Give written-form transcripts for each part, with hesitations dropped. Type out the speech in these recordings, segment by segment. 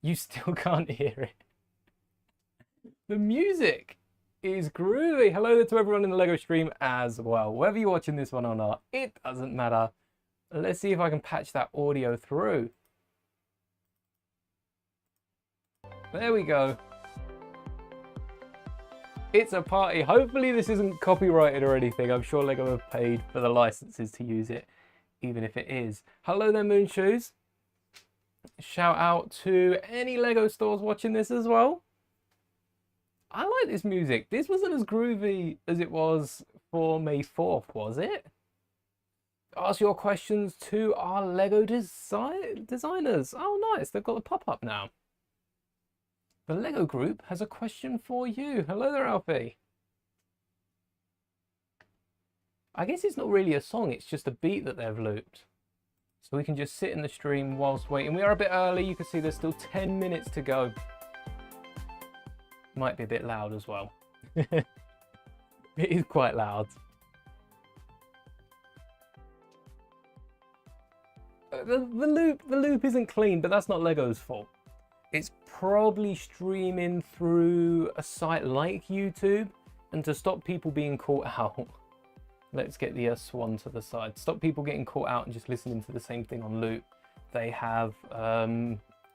You still can't hear it. The music is groovy. Hello to everyone in the LEGO stream as well. Whether you're watching this one or not, it doesn't matter. Let's see if I can patch that audio through. There we go. It's a party. Hopefully this isn't copyrighted or anything. I'm sure LEGO have paid for the licenses to use it, even if it is. Hello there, Moonshoes. Shout out to any LEGO stores watching this as well. I like this music. This wasn't as groovy as it was for May 4th, was it? Ask your questions to our LEGO designers. Oh, nice. They've got the pop-up now. The LEGO group has a question for you. Hello there, Alfie. I guess it's not really a song. It's just a beat that they've looped. So we can just sit in the stream whilst waiting. We are a bit early. You can see there's still 10 minutes to go. Might be a bit loud as well. It is quite loud. The loop isn't clean, but that's not LEGO's fault. It's probably streaming through a site like YouTube, and to stop people being caught out, let's get the Swan to the side. Stop people getting caught out and just listening to the same thing on loop. They have,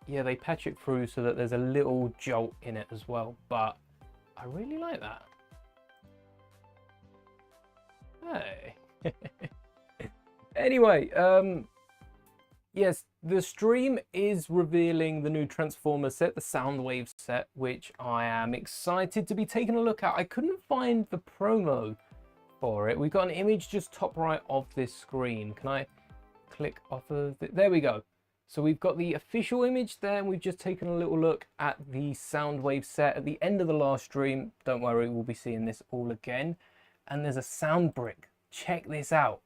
yeah, they patch it through so that there's a little jolt in it as well. But I really like that. Hey. Anyway, yes, the stream is revealing the new Transformers set, the Soundwave set, which I am excited to be taking a look at. I couldn't find the promo for it. We've got an image just top right of this screen. Can I click off of it? There we go. So we've got the official image there, and we've just taken a little look at the Soundwave set at the end of the last stream. Don't worry, we'll be seeing this all again. And there's a sound brick. Check this out.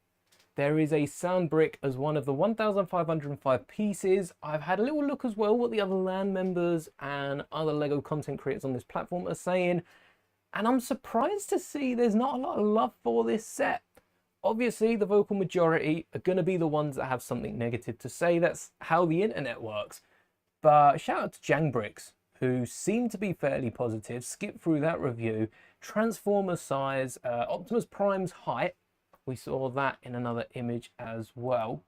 There is a sound brick as one of the 1,505 pieces. I've had a little look as well what the other LAN members and other LEGO content creators on this platform are saying. And I'm surprised to see there's not a lot of love for this set. Obviously, the vocal majority are going to be the ones that have something negative to say. That's how the internet works. But shout out to Jangbricks, who seem to be fairly positive. Skip through that review. Transformer size, Optimus Prime's height. We saw that in another image as well.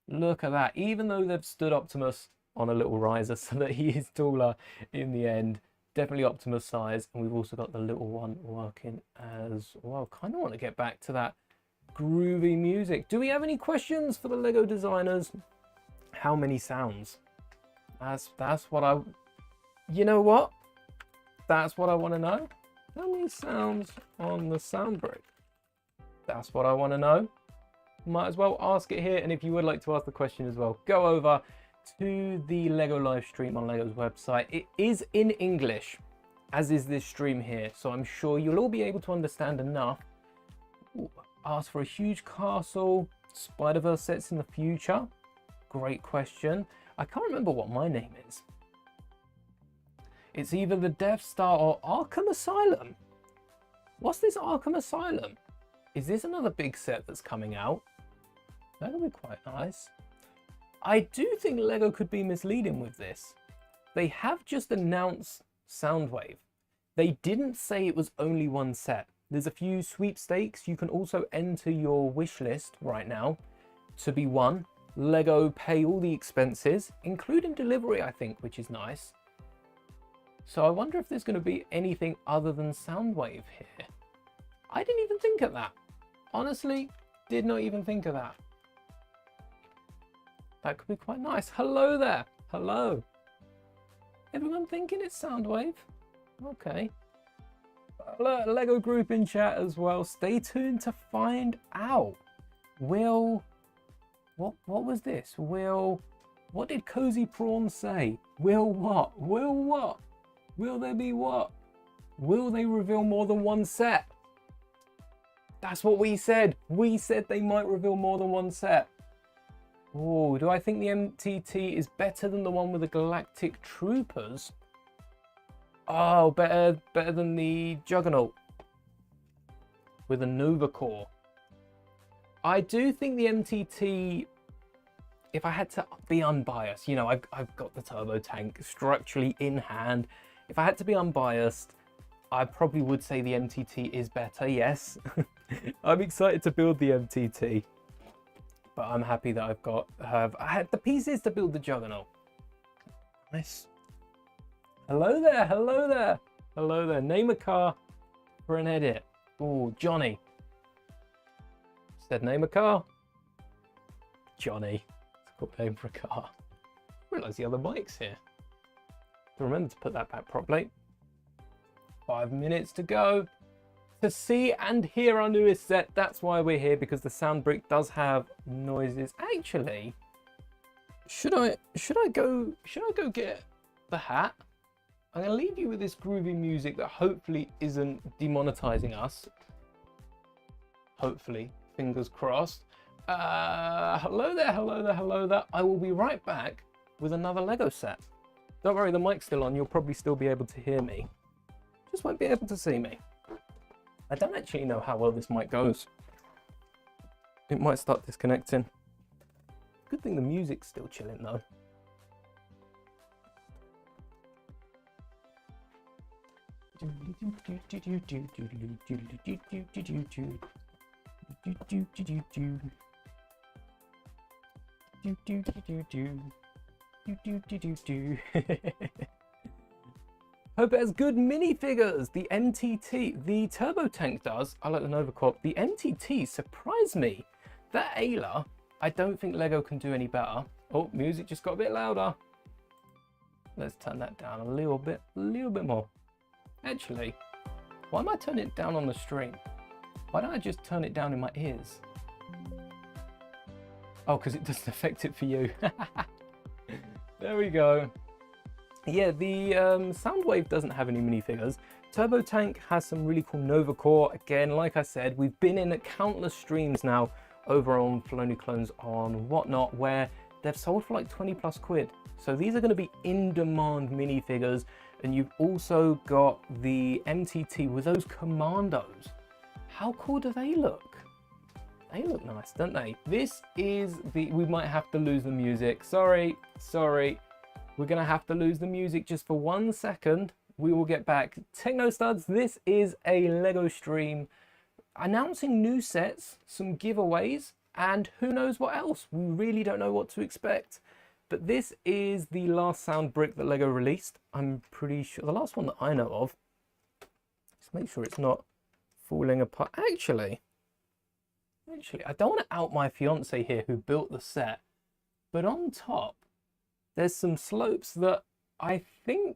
Look at that. Even though they've stood Optimus on a little riser so that he is taller in the end. Definitely Optimus size. And we've also got the little one working as well. Kind of want to get back to that groovy music. Do we have any questions for the LEGO designers? How many sounds? That's what I... You know what? That's what I want to know. How many sounds on the sound brick? That's what I want to know. Might as well ask it here. And if you would like to ask the question as well, go over to the LEGO live stream on LEGO's website. It is in English, as is this stream here. So I'm sure you'll all be able to understand enough. Ooh, ask for a huge castle, Spider-Verse sets in the future. Great question. I can't remember what my name is. It's either the Death Star or Arkham Asylum. What's this Arkham Asylum? Is this another big set that's coming out? That'll be quite nice. I do think LEGO could be misleading with this. They have just announced Soundwave. They didn't say it was only one set. There's a few sweepstakes. You can also enter your wish list right now to be won. LEGO pay all the expenses, including delivery, I think, which is nice. So I wonder if there's going to be anything other than Soundwave here. I didn't even think of that. Honestly, did not even think of that. That could be quite nice. Hello there. Hello. Everyone thinking it's Soundwave? Okay. LEGO group in chat as well. Stay tuned to find out. What was this? What did Cozy Prawn say? Will what? Will what? Will there be what? Will they reveal more than one set? That's what we said. We said they might reveal more than one set. Oh, do I think the MTT is better than the one with the Galactic Troopers? Oh, better than the Juggernaut with a Nova Core. I do think the MTT if I had to be unbiased, you know, I've got the turbo tank structurally in hand. If I had to be unbiased, I probably would say the MTT is better, yes. I'm excited to build the MTT, but I'm happy that I had the pieces to build the Juggernaut. Nice. Hello there, hello there, hello there. Name a car for an edit. Oh, Johnny. Said name a car. Johnny. It's a good name for a car. I realise the other mic's here. Remember to put that back properly. 5 minutes to go to see and hear our newest set. That's why we're here, because the sound brick does have noises. Actually, should I go get the hat? I'm gonna leave you with this groovy music that hopefully isn't demonetizing us. Hopefully, fingers crossed. Hello there, hello there, hello there. I will be right back with another Lego set. Don't worry, the mic's still on. You'll probably still be able to hear me. Just won't be able to see me. I don't actually know how well this mic goes. It might start disconnecting. Good thing the music's still chilling though. Hope it has good minifigures. The MTT, the Turbo Tank does. I like the Nova Corp. The MTT surprised me. That Ayla, I don't think Lego can do any better. Oh, music just got a bit louder. Let's turn that down a little bit more. Actually, why am I turning it down on the stream? Why don't I just turn it down in my ears? Oh, because it doesn't affect it for you. There we go. Yeah, the Soundwave doesn't have any minifigures. Turbo Tank has some really cool Nova Core. Again, like I said, we've been in countless streams now over on Filoni Clones on Whatnot, where they've sold for like 20 plus quid. So these are going to be in-demand minifigures. And you've also got the MTT with those Commandos. How cool do they look? They look nice, don't they? This is we might have to lose the music. Sorry. We're gonna have to lose the music just for 1 second. We will get back. Techno Studs, this is a Lego stream announcing new sets, some giveaways, and who knows what else. We really don't know what to expect. But this is the last sound brick that Lego released. I'm pretty sure, the last one that I know of. Just make sure it's not falling apart. Actually, I don't want to out my fiance here who built the set, but on top, there's some slopes that I feel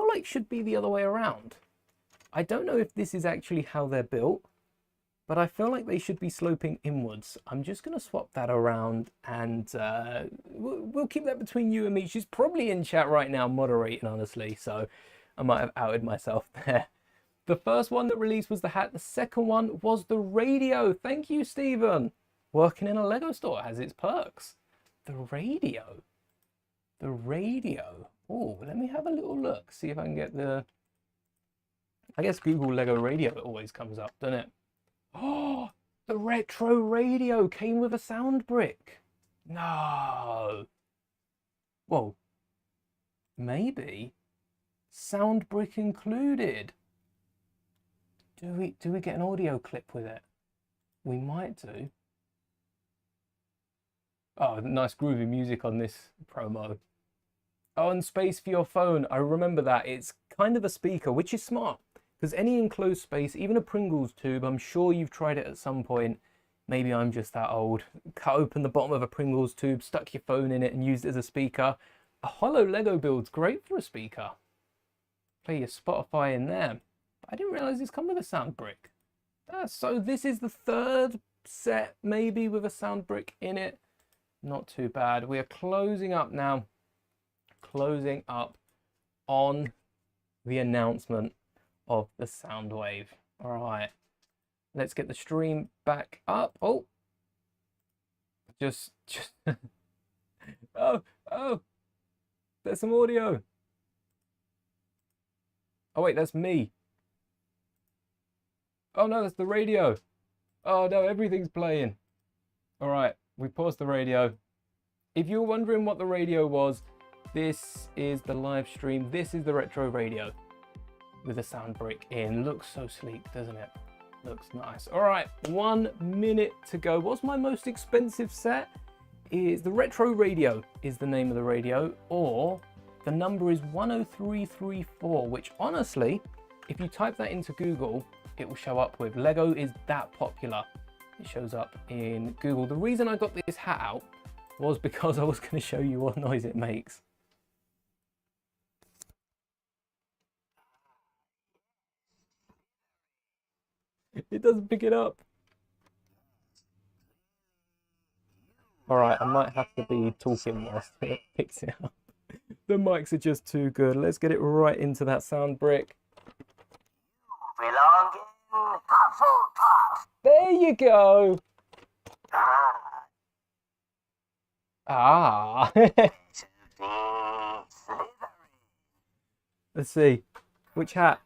like should be the other way around. I don't know if this is actually how they're built, but I feel like they should be sloping inwards. I'm just going to swap that around, and we'll keep that between you and me. She's probably in chat right now moderating, honestly, so I might have outed myself there. The first one that released was the hat. The second one was the radio. Thank you, Stephen. Working in a Lego store has its perks. The radio. The radio. Oh, let me have a little look. See if I can get the... I guess Google Lego radio, it always comes up, doesn't it? Oh, the retro radio came with a sound brick. No. Whoa. Maybe. Sound brick included. Do we get an audio clip with it? We might do. Oh, nice groovy music on this promo. Oh, and space for your phone. I remember that. It's kind of a speaker, which is smart. Because any enclosed space, even a Pringles tube, I'm sure you've tried it at some point. Maybe I'm just that old. Cut open the bottom of a Pringles tube, stuck your phone in it and used it as a speaker. A hollow Lego build's great for a speaker. Play your Spotify in there. But I didn't realise it's come with a sound brick. So this is the third set, maybe, with a sound brick in it. Not too bad. We are closing up now. Closing up on the announcement of the Soundwave. All right, let's get the stream back up. Oh, just oh, there's some audio. Oh wait, that's me. Oh no, that's the radio. Oh no, everything's playing. All right, we paused the radio. If you're wondering what the radio was, this is the live stream. This is the retro radio with a sound brick in. Looks so sleek, doesn't it? Looks nice. All right, 1 minute to go. What's my most expensive set? Is the retro radio is the name of the radio, or the number is 10334, which honestly, if you type that into Google, it will show up with. Lego is that popular. It shows up in Google. The reason I got this hat out was because I was going to show you what noise it makes. It doesn't pick it up. All right, I might have to be talking whilst it picks it up. The mics are just too good. Let's get it right into that sound brick. There you go. Ah. Let's see. Which hat?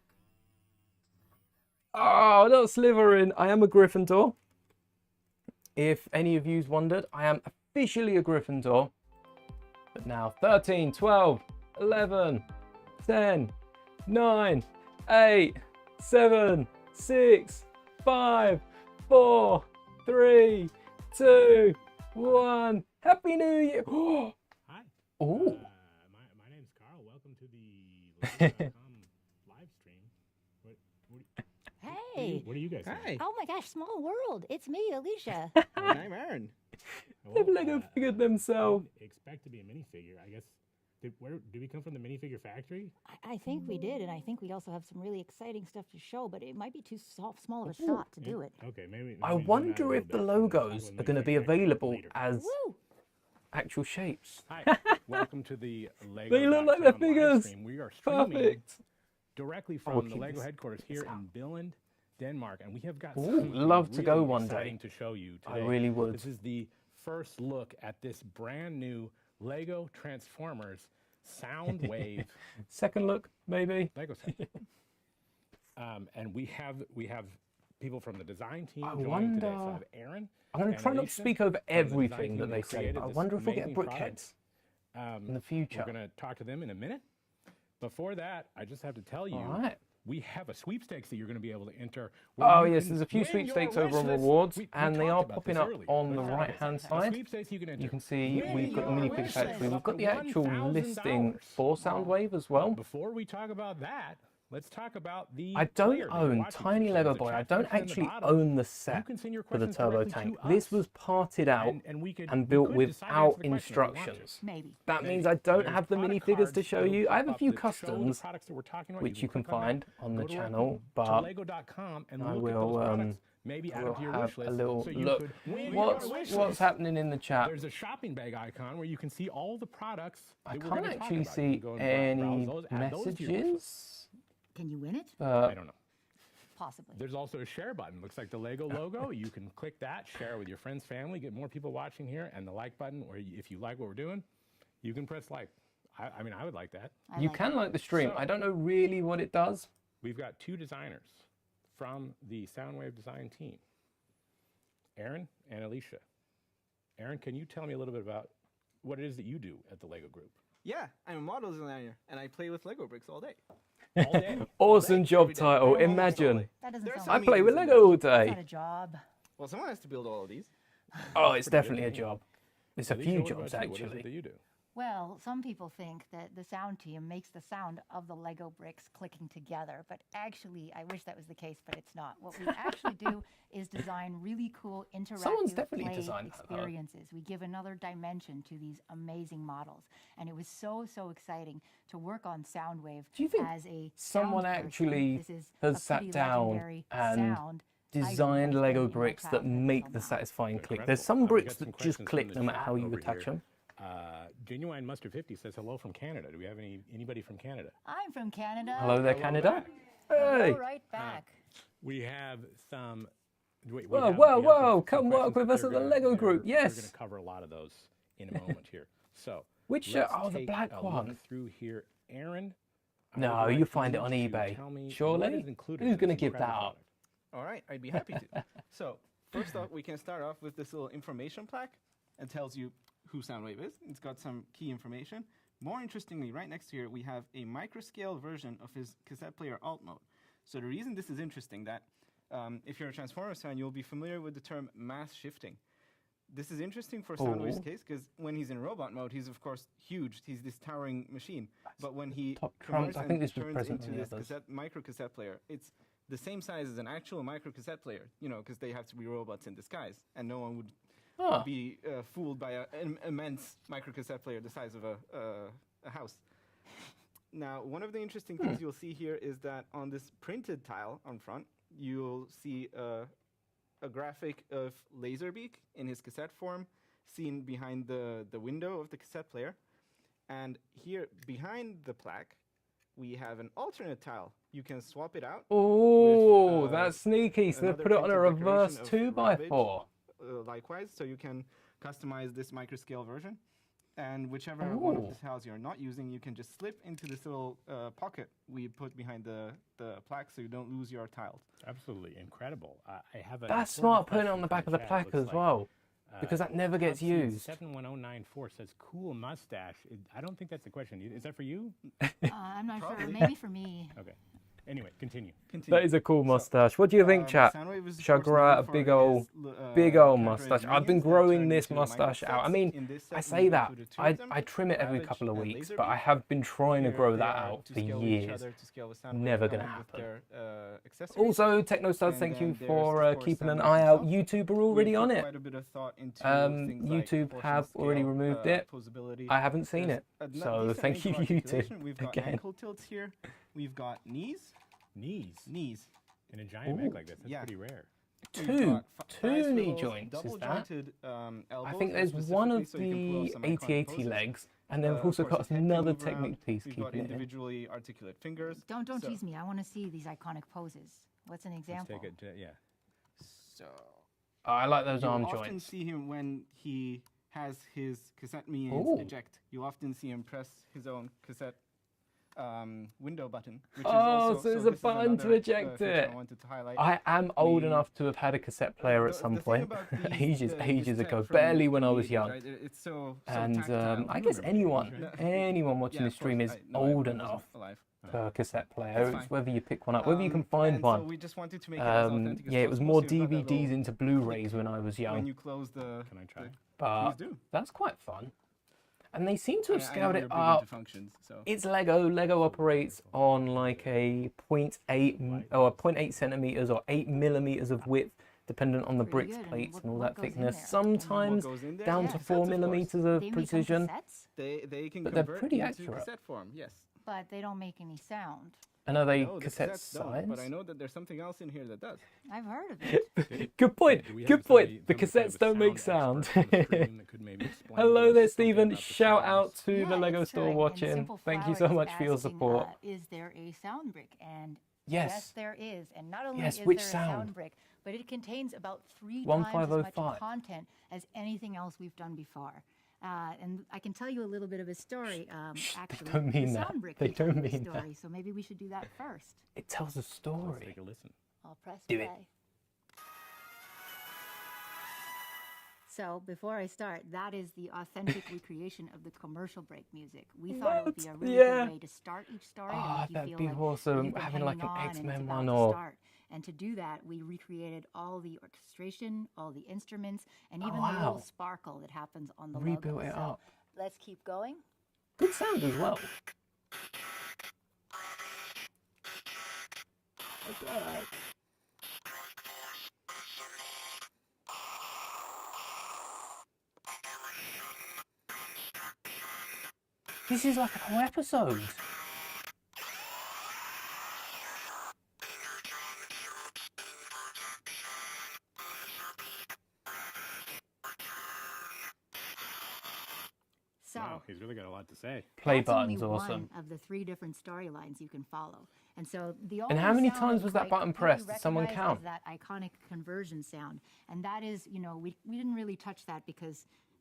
Oh, not Slytherin. I am a Gryffindor. If any of you's wondered, I am officially a Gryffindor. But now 13, 12, 11, 10, 9, 8, 7, 6, 5, 4, 3, 2, 1. Happy New Year! Hi. Oh. My name's Carl. Welcome to the Lego.com live stream. Hey. What are you guys doing? Hi. Oh my gosh, small world. It's me, Alicia. I'm Aaron. They've Lego figured themselves. Expect to be a minifigure, I guess. Did we come from the minifigure factory? I think we did, and I think we also have some really exciting stuff to show, but it might be too small of a shot to do it. Okay, maybe. I wonder if the logos are going to be available as Woo! actual shapes. Hi. Welcome to the Lego. They look like they're figures. We are streaming Perfect. directly Oh, from the keep Lego this- headquarters here in Billund, Denmark, and we have got Ooh, something love to go really one day. exciting to show you I today. really would. This is the first look at this brand new Lego Transformers Soundwave Second look, maybe. Lego set. And we have people from the design team I joining today. So I wonder- have Aaron. I'm going to and try not to Alicia speak over from the design everything team that they say, created but I this wonder if we'll get amazing product. brickheads in the future. We're going to talk to them in a minute. Before that, I just have to tell you, All right. we have a sweepstakes that you're going to be able to enter. Oh, you yes, can there's a few win your sweepstakes over on wish list. rewards, We and they talked are about popping this up earlier. on the Let's talk about right-hand this. The side. sweepstakes you can enter. You can see Win we've got the your minifig wish factory. list We've got the up to actual $1,000. listing for Soundwave as well. Before we talk about that, let's talk about the I don't player that you're own watching Tiny from. Lego There's a Boy. I chat don't function in the actually bottom. own the You set can send your for the questions turbo directly tank. to This us, was parted out and we could, and we built could decide to answer without the question if we want to. instructions. Maybe. That They- means I don't there's have the product minifigures to cards show that you. will I have a pop few up that show the customs, products that we're talking about. which you can click on that, find on the go directly channel, to but Lego.com and I look will, at those products. Maybe add we'll them to your have wish a list little so you look. could win What's your wish what's list. happening in the chat? There's a shopping bag icon where you can see all the products I that we're can't gonna talk actually about. You see can go and any browse those, add those to your wish list. messages. Can you win it? I don't know. Possibly. There's also a share button. Looks like the Lego logo. You can click that, share with your friends, family, get more people watching here, and the like button, or if you like what we're doing, you can press like. I mean, I would like that. I You like can it. like the stream. So- I don't know really what it does. We've got two designers from the Soundwave design team, Aaron and Alicia. Aaron, can you tell me a little bit about what it is that you do at the Lego Group? Yeah, I'm a model designer, and I play with Lego bricks all day. All day. Awesome job every day. title. Almost all Imagine. day. That doesn't There's sound some I play with meetings Lego all That's not day. a job. Well, someone has to build all of these. Oh, it's definitely a job. It's a Alicia, few what jobs about you? What is actually. it that you do? Well, some people think that the sound team makes the sound of the Lego bricks clicking together, but actually, I wish that was the case, but it's not. What we actually do is design really cool interactive definitely play designed that, though. experiences. We give another dimension to these amazing models, and it was so exciting to work on Soundwave Do you think as a someone sound person. actually This is has a sat pretty down legendary and sound. designed I Lego in my bricks that childhood make until the now. satisfying click. Incredible. There's some We got bricks some that just questions click from the no matter chat how you over attach here. them. Genuine Mustard 50 says hello from Canada. Do we have anybody from Canada? I'm from Canada. Hello there, Hello Canada. back. Hey. All right back. We have some. Wait, Whoa, we have whoa, some come work questions, with but us they're at the gonna- Lego they're- Group. We're Yes. going to cover a lot of those in a moment here. So, Which let's oh, the take black a one. look through here, Aaron. I No, would you like find it you on to eBay. tell me Surely? what is included Who's in gonna this give that incredible up? product. All right, I'd be happy to. So, first off, we can start off with this little information plaque. It tells you who Soundwave is. It's got some key information. More interestingly, right next to here, we have a microscale version of his cassette player alt mode. So the reason this is interesting that if you're a Transformers fan, you'll be familiar with the term mass shifting. This is interesting for Soundwave's case because when he's in robot mode, he's of course huge. He's this towering machine. But when he Top converts trumps. I think and this was turns present into in the this others. micro cassette player, it's the same size as an actual micro cassette player. You know, because they have to be robots in disguise, and no one would Ah, be fooled by an immense micro cassette player the size of a house. Now, one of the interesting things you'll see here is that on this printed tile on front, you'll see a graphic of Laserbeak in his cassette form, seen behind the window of the cassette player. And here, behind the plaque, we have an alternate tile. You can swap it out. oh, with, that's sneaky. So they another put it on a printed reverse decoration of 2x4. Likewise, so you can customize this microscale version. And whichever one of Ooh. the tiles you're not using, you can just slip into this little pocket we put behind the plaque so you don't lose your tiles. Absolutely incredible. I have a. That's important smart putting it question on the from back of the chat. plaque Looks as like, well, because that never gets Hudson used. 71094 says cool mustache. I don't think that's the question. Is that for you? I'm not sure. Probably. Maybe for me. Okay. Anyway, continue. That is a cool mustache. What do you think, chat? Soundwave is, of Should I course, grow known out a for big his old characterized mustache? I've been minions that growing turn this into mustache out. I microsets. mean, In this I set, say we've that. included two of them, I trim it every Ravage couple of and weeks, but I Laserbeak. have been trying to Here grow they that are out to for scale with each years. other, to scale with Soundwave, Never gonna along with happen. their, accessories. Also, Technostarz, And thank then you there's, for of course, keeping an Soundwave eye out. himself. YouTube are We already put on it. quite a bit of thought into things YouTube like have proportional already scale, removed it. posability. I haven't seen There's it, a so decent thank you, ankle YouTube, articulation. We've got again. ankle tilts here. We've got knees. Knees in a giant Ooh. mech like this. That's Yeah. pretty rare. We've Two got nice knee little joints, is that? double-jointed, I elbows think there's one of specifically, so you can pull off the some iconic 8080 poses. legs, and then we've Of also course, got his head can another move around. Technic piece We've got keeping it in. individually articulate fingers. Don't So- tease me. I want to see these iconic poses. What's an Let's example? take it. Yeah. So Oh, I like those you'll arm often joints. see him when he has his cassette minions Ooh. eject. You often see him press his own cassette window button. Which Oh, is also, so there's a this is button to another, eject feature it. I wanted to highlight. I am old We- enough to have had a cassette player at The- some the thing point, about these- ages this ago, tech from barely when the I was 80s, young. right? It's so And tactile. I guess anyone, No, anyone watching yeah, the of stream course, is no, I old wasn't enough alive. for a cassette player. That's It's fine. whether you pick one up, whether you can find and one. So we just wanted to make it as authentic as Yeah, it was possible, more so you've got that DVDs little into Blu-rays when I was when young, you close the. Can I try? but Please do. that's quite fun. And they seem to have I know scaled you're it big up. into functions, so. It's Lego. Lego operates on like a 0.8 or 0.8 centimeters or 8 millimeters of width, dependent on the Pretty bricks, good, and plates, what- and all what that goes in thickness. there? Sometimes What goes in there? down Yeah, to cassettes, 4 of course. millimeters They of become precision. cassettes, They can But they're convert pretty into accurate. cassette form. Yes. but they don't make any sound. And are they No, the cassette cassettes don't, size? but I know that there's something else in here that does. I've heard of it. Good point. Do we have Good somebody- point. The some kind of cassettes a don't make sound. expert on the stream that could maybe explain to Hello us there, something Stephen. about the Shout sounds? out to Yeah, the Lego it's store true. And watching. Simple Thank you Flower so is much for your asking, support. Is there a sound brick? And Yes. there is. And not only Yes, is which there a sound? sound brick, but it contains about 3 times as much 1505. content as anything else we've done before. And I can tell you a little bit of a story. Actually, don't mean the that. sound brick They can tell don't you a mean that. story. So maybe we should do that first. It tells a Let's story. take a listen. I'll press Do it. play. So before I start, that is the authentic recreation of the commercial break music. We thought it would be a What? really Yeah. good way to start each story. Ah, to make you that'd feel be like awesome, you've been having like hanging an on and it's X-Men about one to or- start. And to do that, we recreated all the orchestration, all the instruments, and Oh, even the wow. little sparkle that happens on the Rebuilt logo. it So up. let's keep going. Good sound as well. This is like a whole episode. So Wow, he's really got a lot to say. Play that's only button's awesome. one of the 3 different storylines you can follow. And so the And how only many sound times was that quite button completely pressed? Did someone recognized count? is that iconic conversion sound. And that is, we didn't really touch that because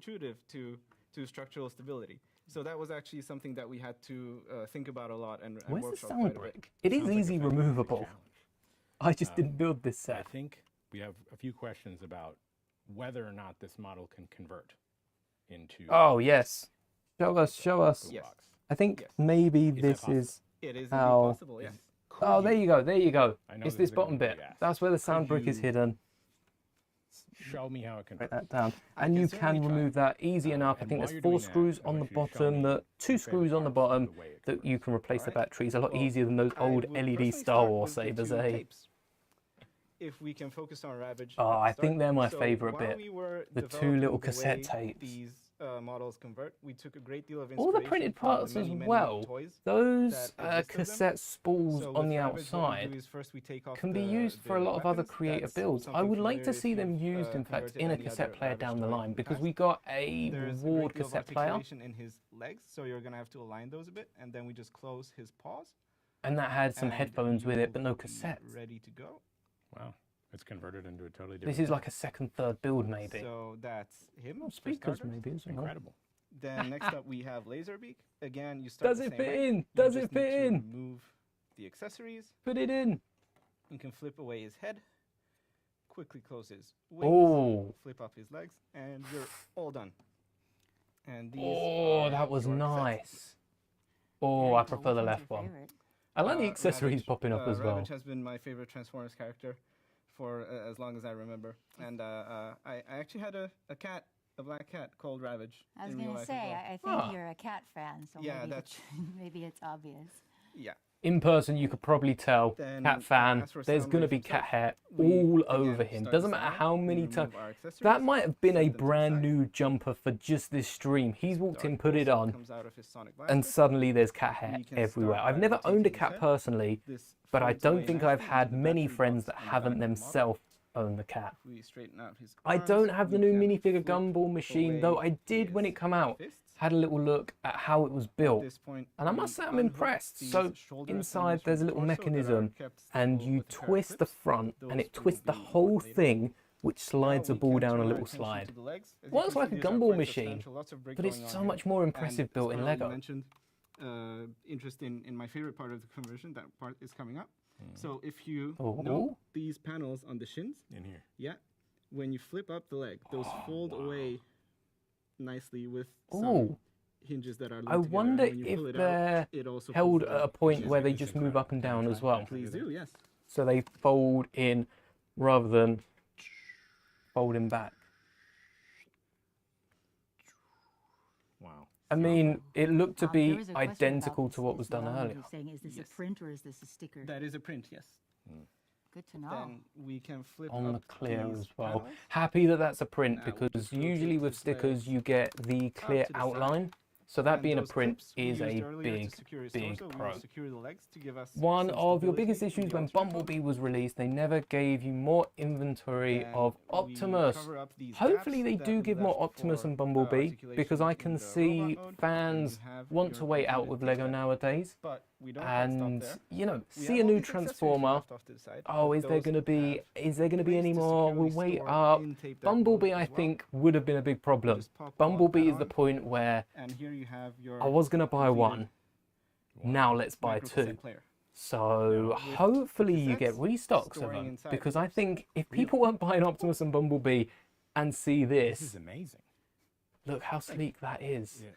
counterintuitive to structural stability. So that was actually something that we had to think about a lot and Where's the workshop sound quite a bit. brick? It is Sounds like a easy fantastic removable. challenge. I just didn't build this I set. think we have a few questions about whether or not this model can convert into Oh, yes. Show us, show us. boombox. Yes. I think Yes. maybe that this possible? is... It is How- indeed possible, yes. Could Oh, there you go, there you go. I know It's this this is gonna bottom be bit. big ass. That's where the sound brick is you- hidden. show me how it Write converts. that down. I And can you certainly can try. remove that easy enough. I and think while there's you're 4 doing that, screws I on the want you to show bottom, me the your 2 favorite screws on the parts of bottom the way it that you can replace the Alright. batteries. A lot Well, easier than those I old would LED personally Star start Wars with the sabers, two eh? tapes. If we can focus on Ravage. Oh, at the I start. think they're my So favourite while bit. we were The 2 developing little the cassette way tapes. These models convert. We took a great deal of All the inspiration printed from the parts as many well. toys Those that exist of them. cassette spools So on with the Ravage, what we do outside is first we take off can be the- used for a the lot of other weapons. creative That's builds. I something would like to familiar see if them you've, used, in fact, converted in a any cassette other player Ravage down the toys in line, the because past. we got a There's a Ward great deal of cassette player, articulation in his legs, so you're gonna have to align those a bit, and then we just close his paws. and that had some and headphones with it, but no you'll be cassettes. Ready to go. Wow, it's converted into a totally different. This is like a second, third build, maybe. So that's him. Oh, for speakers, starters. maybe as well. incredible. Then next up we have Laserbeak. Again, you start Does the it same fit way. in? You Does just it need fit to in? Remove the accessories. Put it in. You can flip away his head. Quickly close his wings. Oh, Flip up his legs, and you're all done. And these. oh, are that was your cassettes. nice. Oh, Very I cool. prefer Which the one's left your one. favorite? I like the Uh, accessories Ravage. popping up as well. Ravage has been my favorite Transformers character for as long as I remember. And I actually had a cat, a black cat called Ravage. I was in real going to life say, as well. I think Ah. you're a cat fan, so Yeah, maybe, that's- maybe it's obvious. Yeah. In person, you could probably tell. Then, Cat fan. as for There's going to Soundwave be himself, cat hair we, all again, over him. start Doesn't the matter same how way. We many remove times. our accessories, That might have been set a them to the brand side. new jumper for just this stream. He's walked in, Dark put it Pulsar on, comes out of his sonic and blaster. suddenly there's cat hair We can everywhere. start I've by never owned a rotating cat his head. personally, This but I folds don't away think I've nicely had into the many battery friends box that on the haven't back of the model. themselves owned the cat. We straighten out his I arms, don't have the we new can minifigure flip gumball machine, though I away did when it his come out. fists. Had a little look at how it was At built. this point, And I we must say I'm unhook impressed. these So shoulder inside assemblies there's a from little the torso that are mechanism, kept and stable you with a pair of twist the clips. front, Those and it will twists the be whole coordinated. thing, which slides Now a we ball can down a turn our little attention slide. to the legs. As you Well, can it's like see, a these are gumball quite machine, substantial, lots of brick but it's going so on much here. more And impressive as built in Carlo Lego. mentioned, interest in my favorite part of the conversion. That part is coming up. So if you Oh. know these panels on the shins, In here. yeah, when you flip up the leg, those fold away nicely with some Oh, hinges that are. I linked together, wonder and when you pull if it out, they're it also held folds at a down. point Yes, where it they is just move incredible. up and Can I down try? as well. Can I Please do, yes. So they fold in rather than folding back. Wow. I mean, it looked to There be was a question identical about to this what as was done well, earlier. who's saying, is this Yes. a print or is this a sticker? That is a print, yes. Good to know. Then we can flip On the up clear these as well. panels. Happy that that's a print Now we'll because just rotate usually with this stickers leg you get the clear to the side. outline. So that And being a those print clips we is used a earlier to big, secure his big torso, we will pro. secure the legs to give us One some of your stability biggest in issues the when Ultimate Model. Bumblebee was released, they never gave you more inventory Then of we Optimus. cover up these Hopefully gaps they that do give more left Optimus for, and Bumblebee articulation because I in can the see robot mode, and fans you have want to your wait out completed with Lego picture. nowadays. But we don't quite stop And there. you know, We see have a all new these accessories Transformer. left off to the side, Oh, but is there those going to be? have Is there going to be ways any to more? We'll securely wait store up. in tape deck Bumblebee, mode I as well. think, would have been a big problem. Just pop one Bumblebee is on, the point where and here you have your I was going to buy completed one. Now let's buy micro cassette two. player. So With hopefully you get cassettes restocks of storing them inside because the I think if people weren't buying Optimus and Bumblebee and see This is this, amazing. look how sleek that is. Yeah.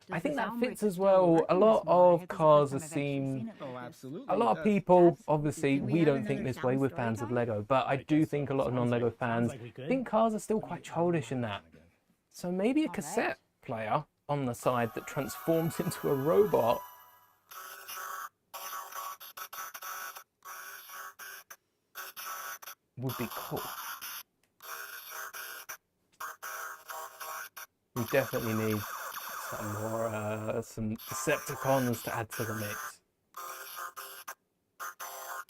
I Does think the that sound fits brick as still well. work A in lot this model? of This is the cars first have time I've actually seen. seen it Oh, like this. absolutely. A lot of That's- people, That's- obviously, Can we we have don't think another this sound way. We're story fans of time? Lego, but I do guess think a so. lot of Sounds non-Lego like- sounds fans like we could. think cars are still quite childish in that. So maybe a All cassette right. player on the side that transforms into a robot. Would be cool. We definitely need some more, some Decepticons to add to the mix.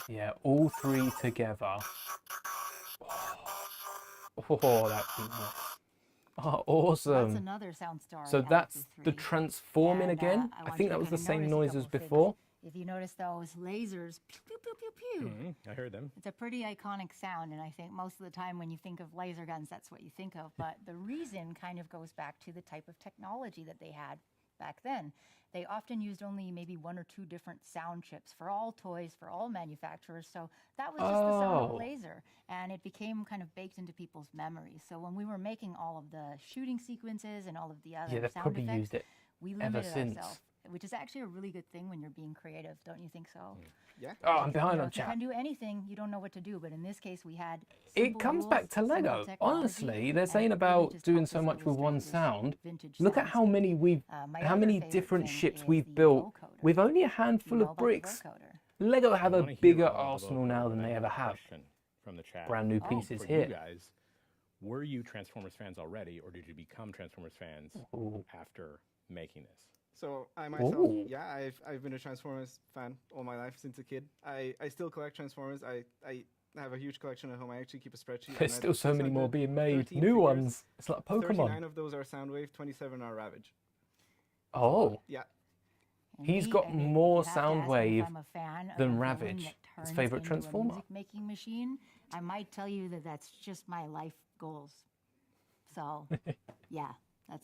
Yeah, all three together. Oh, that'd be nice. Oh, That's awesome. another sound story. So out of that's the three. transforming And, again. I I want think you that to was the kinda same notice a noise couple as things. before. If you notice those lasers, pew, pew, pew, pew, pew. I heard them. It's a pretty iconic sound, and I think most of the time when you think of laser guns, that's what you think of. But the reason kind of goes back to the type of technology that they had back then. They often used only maybe 1 or 2 different sound chips for all toys, for all manufacturers. So that was just the sound of a Oh. laser. And it became kind of baked into people's memories. So when we were making all of the shooting sequences and all of the other Yeah, they've sound probably effects, used it we ever limited since. ourselves, which is actually a really good thing when you're being creative, don't you think so? Yeah. Oh, I'm behind You know, on if you chat. can do anything, you don't know what to do. But in this case, we had It simple comes rules, back to simple Lego. technology, Honestly, they're and saying it really about just doing helped so us much with one illustrate this sound. vintage Look at how soundscape. many My how other many favorite different thing ships is we've the built vocoder. with only a You handful know of about the bricks. vocoder? Lego have I a wanna hear bigger all of the arsenal vocoder, now but than I they have ever a have. question from the chat. Brand new Oh. pieces For here. you guys, were you Transformers fans already, or did you become Transformers fans Ooh. after making this? So I myself, Ooh. yeah, I've been a Transformers fan all my life since a kid. I still collect Transformers. I have a huge collection at home. I actually keep a spreadsheet. and There's I still have so many more 613 being made. figures. New ones. It's like 39 Pokemon. of those are Soundwave, 27 are Ravage. Oh, Yeah. And He's me, got I mean, more you have to ask me Soundwave if I'm a fan of than a villain Ravage. that His turns favourite into Transformer. a music-making machine. I might tell you that that's just my life goals. So, yeah,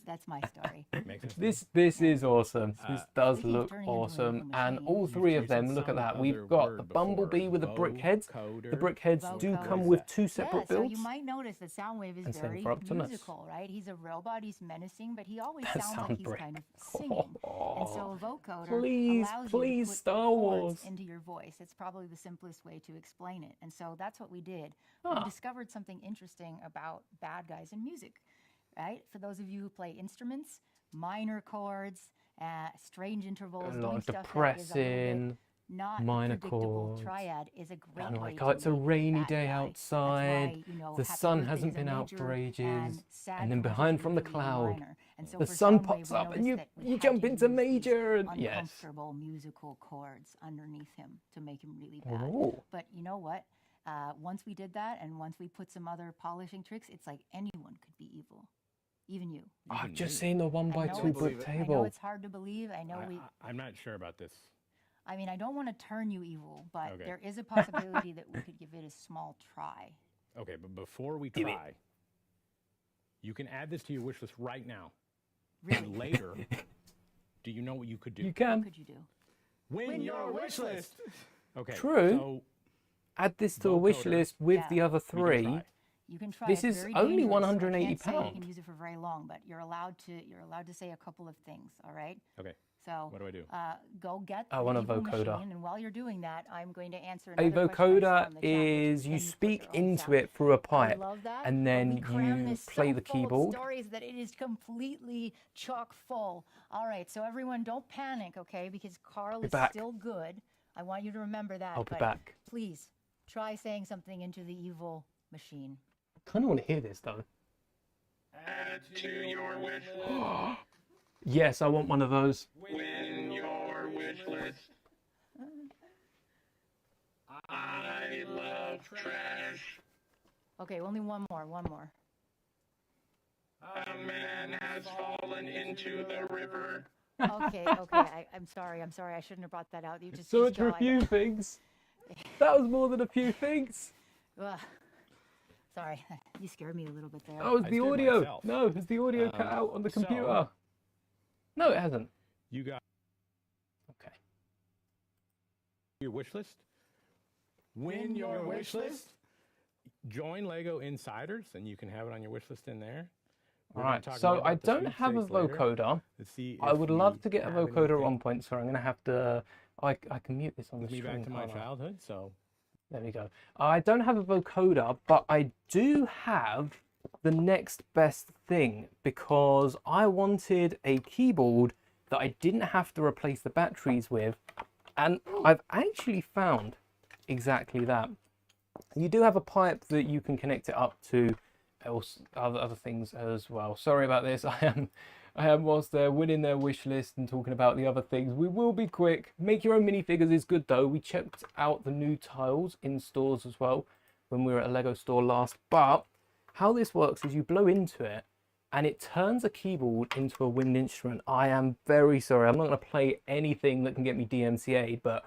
that's my story. Makes sense to me. this is awesome. This does Speaking of look turning into an awesome, evil and machine, all You've three of used them. Look at some that. other We've got the word Bumblebee before, with the brick heads. The vocoder. brick heads do Vocoder. come What is with that? 2 separate So builds. you might notice that Soundwave is And same very for Optimus. musical, right? He's a robot. He's menacing, but he always That sounds sound like he's break. kind of singing. And so a vocoder Please, allows please, you to put Star chords Wars. into your voice. It's probably the simplest way to explain it. And so that's what we did. Ah. We discovered something interesting about bad guys in music, right? For those of you who play instruments, minor chords, strange intervals, A lot doing of stuff that is a little bit depressing. not minor the predictable chords, triad is a great and way like, to oh, it's a make rainy bad day guy. outside. That's why, you know, The Happy sun Birthday hasn't is a been out for major, ages, and Sad and then Chords behind is from the really cloud, minor. And so the for sun Soundwave, pops we up, and noticed you that we had jump to into use these major, and yes. uncomfortable musical chords underneath him to make him really bad. Oh, But you know what? Once we did that, and once we put some other polishing tricks, it's like anyone could be evil, even you. I've Even just me. seen the 1 by I know 2 it's- brick I know table. it's hard to believe. I know I'm not sure about this. I mean, I don't want to turn you evil, but Okay. there is a possibility that we could give it a small try. Okay, but before we Give it. try, you can add this to your wish list right now. Really? And later, do you know what you could do? You What can could you do? Win your wish list. Okay. True. So add this to a wish vocoder. list with Yeah. the other we can 3. try. You can try. This It's is very only dangerous. I £180. can't say you can use it for very long, but you're allowed to say a couple of things. All right. Okay. So What do I do? go get I the want a evil vocoder. machine, and while you're doing that, I'm going to answer A another question I saw vocoder in the chat, which is can you put speak your own into sound. it through a I pipe, love that, and but then we cram you this play so the full of keyboard. stories that it is completely chock full. All right, so everyone, don't panic, okay? Because Carl Be is back. still good. I want you to remember that. I'll be but back. Please try saying something into the evil machine. I kind of want to hear this though. Add to your wish list. Yes, I want one of those. Win your wish list. I love trash. Okay, only one more. One more. A man has fallen into the river. Okay, okay. I'm sorry. I'm sorry. I shouldn't have brought that out. You just So just it's for go, a few things. That was more than a few things. Ugh. Sorry, you scared me a little bit there. Oh, it's I the scared audio. myself. No, it's the audio cut out on the so- computer. No, it hasn't. You got Okay. your wish list. Win your wish list. Join Lego Insiders, and you can have it on your wish list in there. We're All gonna right. talk more So I about the don't have a sweepstakes later. vocoder. Let's see I if would we love to get a have vocoder at anything. one point. So I'm gonna have to. I can mute this on the Take me screen. back to my can't I? childhood. So There we go. I don't have a vocoder, but I do have the next best thing because I wanted a keyboard that I didn't have to replace the batteries with, and I've actually found exactly that. You do have a pipe that you can connect it up to other things as well. Sorry about this. I am whilst they're winning their wish list and talking about the other things. We will be quick. Make your own minifigures is good though. We checked out the new tiles in stores as well when we were at a Lego store last. But how this works is you blow into it and it turns a keyboard into a wind instrument. I am very sorry. I'm not going to play anything that can get me DMCA'd, but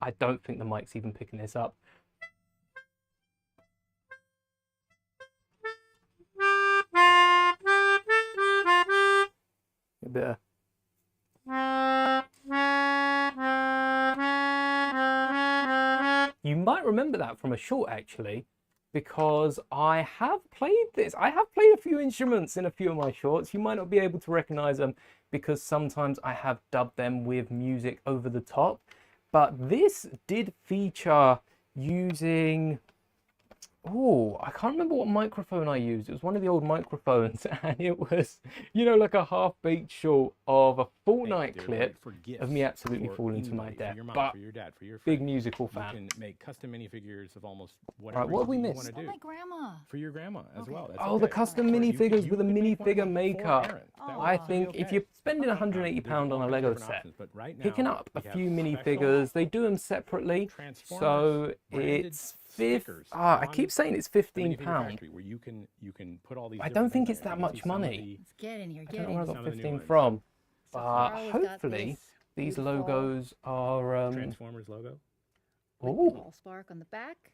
I don't think the mic's even picking this up. A bit of... You might remember that from a short, actually, because I have played this. I have played a few instruments in a few of my shorts. You might not be able to recognize them because sometimes I have dubbed them with music over the top. But this did feature using... Oh, I can't remember what microphone I used. It was one of the old microphones, and it was, you know, like a half-baked short of a Fortnite They're clip for gifts of me absolutely for falling to my anybody, death. For your mom, But for your dad, for your big friend. musical You fan. can make custom minifigures of almost whatever what have we you missed? want to Oh, do. my grandma. For your grandma as Okay. well. That's Oh, the okay. custom Or you minifigures could- with a you could make one minifigure for maker. Aaron. That Oh. would I also be think okay. if you're spending Okay. £180 There's on all a kinds of Lego different set, options, but right now, picking up a we have few special minifigures, they do them separately, so Transformers branded it's stickers I keep on saying it's the £15. Minifigure Factory, where you can put all these. I different don't think things it's on that it. You can much see some of money. Let's get in here. I Get don't know in where I here. got Some of the new 15 ones. from, So but Carl has got hopefully this these beautiful logos are Transformers logo. oh, Allspark on the back.